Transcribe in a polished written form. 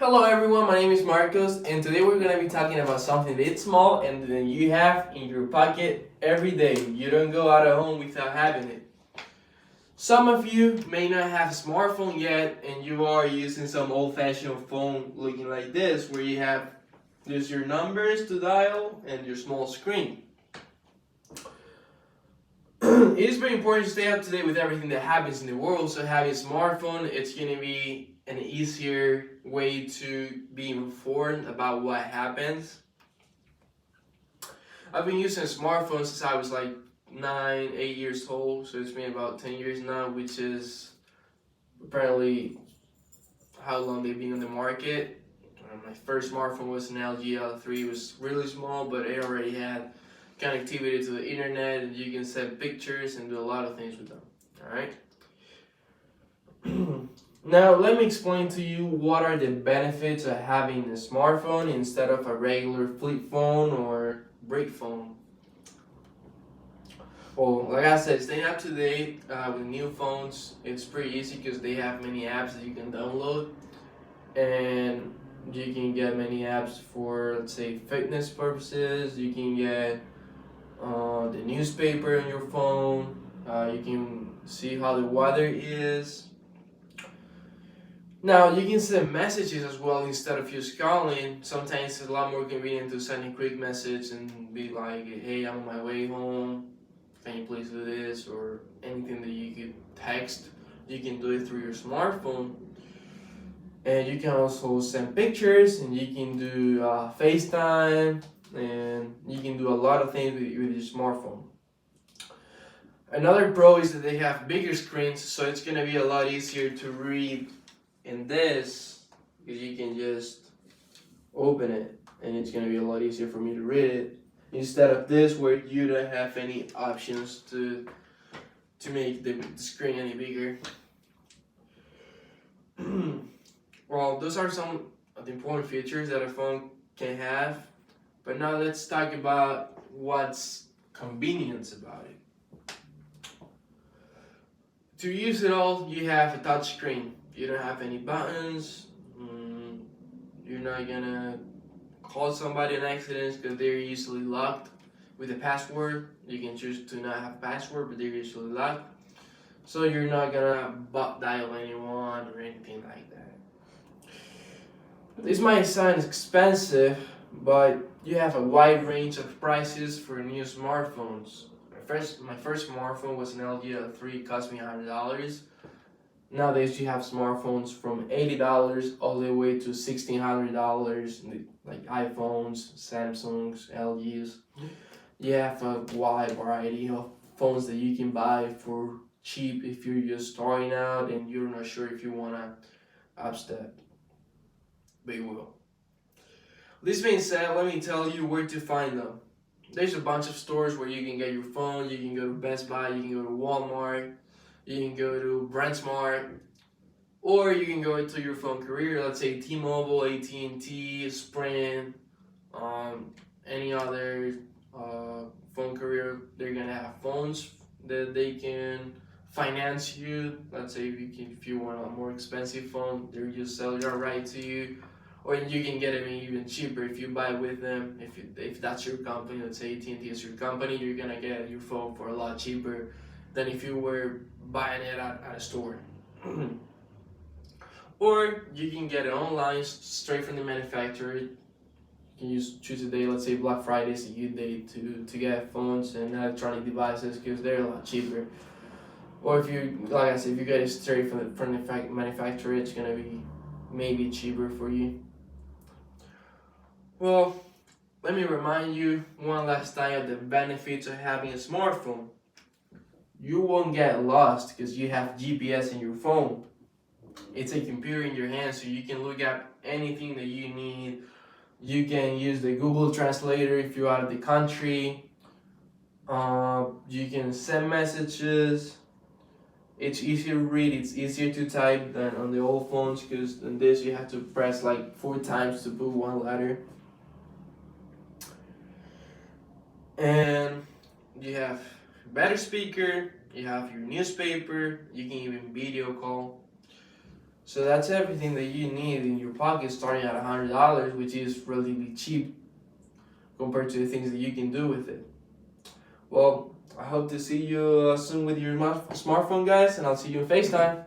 Hello everyone, my name is Marcos and today we're going to be talking about something that's small and then you have in your pocket every day. You don't go out of home without having it. Some of you may not have a smartphone yet and you are using some old-fashioned phone looking like this where you have just your numbers to dial and your small screen. It is very important to stay up to date with everything that happens in the world, so having a smartphone, it's going to be an easier way to be informed about what happens. I've been using a smartphone since I was like 9, 8 years old, so it's been about 10 years now, which is apparently how long they've been on the market. My first smartphone was an LG L3, it was really small, but it already had connectivity to the internet and you can send pictures and do a lot of things with them. Alright? Now let me explain to you what are the benefits of having a smartphone instead of a regular flip phone or brick phone. Well, like I said, staying up to date with new phones, it's pretty easy because they have many apps that you can download and you can get many apps for, let's say, fitness purposes. You can get the newspaper on your phone. You can see how the weather is. Now you can send messages as well instead of just calling. Sometimes it's a lot more convenient to send a quick message and be like, hey, I'm on my way home, can you please do this, or anything that you could text. You can do it through your smartphone. And you can also send pictures and you can do FaceTime and you can do a lot of things with your smartphone. Another pro is that they have bigger screens, so it's going to be a lot easier to read in this because you can just open it and it's going to be a lot easier for me to read it instead of this where you don't have any options to make the screen any bigger. Well, those are some of the important features that a phone can have, but now let's talk about what's convenience about it. To use it all, you have a touch screen. You don't have any buttons. You're not gonna call somebody on accident because they're usually locked with a password. You can choose to not have a password, but they're usually locked. So you're not gonna butt dial anyone or anything like that. This might sound expensive, but you have a wide range of prices for new smartphones. My first smartphone was an LG L3, cost me $100. Nowadays you have smartphones from $80 all the way to $1,600, like iPhones, Samsungs, LGs. You have a wide variety of phones that you can buy for cheap if you're just starting out and you're not sure if you want to upstep. But you will. This being said, let me tell you where to find them. There's a bunch of stores where you can get your phone. You can go to Best Buy, you can go to Walmart, you can go to BrandSmart, or you can go to your phone carrier, let's say T-Mobile, AT&T, Sprint, any other phone carrier. They're gonna have phones that they can finance you. Let's say if you want a more expensive phone, they'll just sell it right to you. Or you can get it even cheaper if you buy with them. If that's your company, let's say AT&T is your company, you're gonna get your phone for a lot cheaper than if you were buying it at a store. Or you can get it online straight from the manufacturer. You can choose a day, let's say Black Friday is a good day to get phones and electronic devices because they're a lot cheaper. Or if you, like I said, if you get it straight from the manufacturer, it's gonna be maybe cheaper for you. Well, let me remind you one last time of the benefits of having a smartphone. You won't get lost because you have GPS in your phone. It's a computer in your hand, so you can look up anything that you need. You can use the Google Translator if you're out of the country. You can send messages. It's easier to read, it's easier to type than on the old phones because on this you have to press like 4 times to put one letter. And you have better speaker, you have your newspaper, you can even video call. So that's everything that you need in your pocket, starting at $100, which is relatively cheap compared to the things that you can do with it. Well, I hope to see you soon with your smartphone, guys, and I'll see you in FaceTime.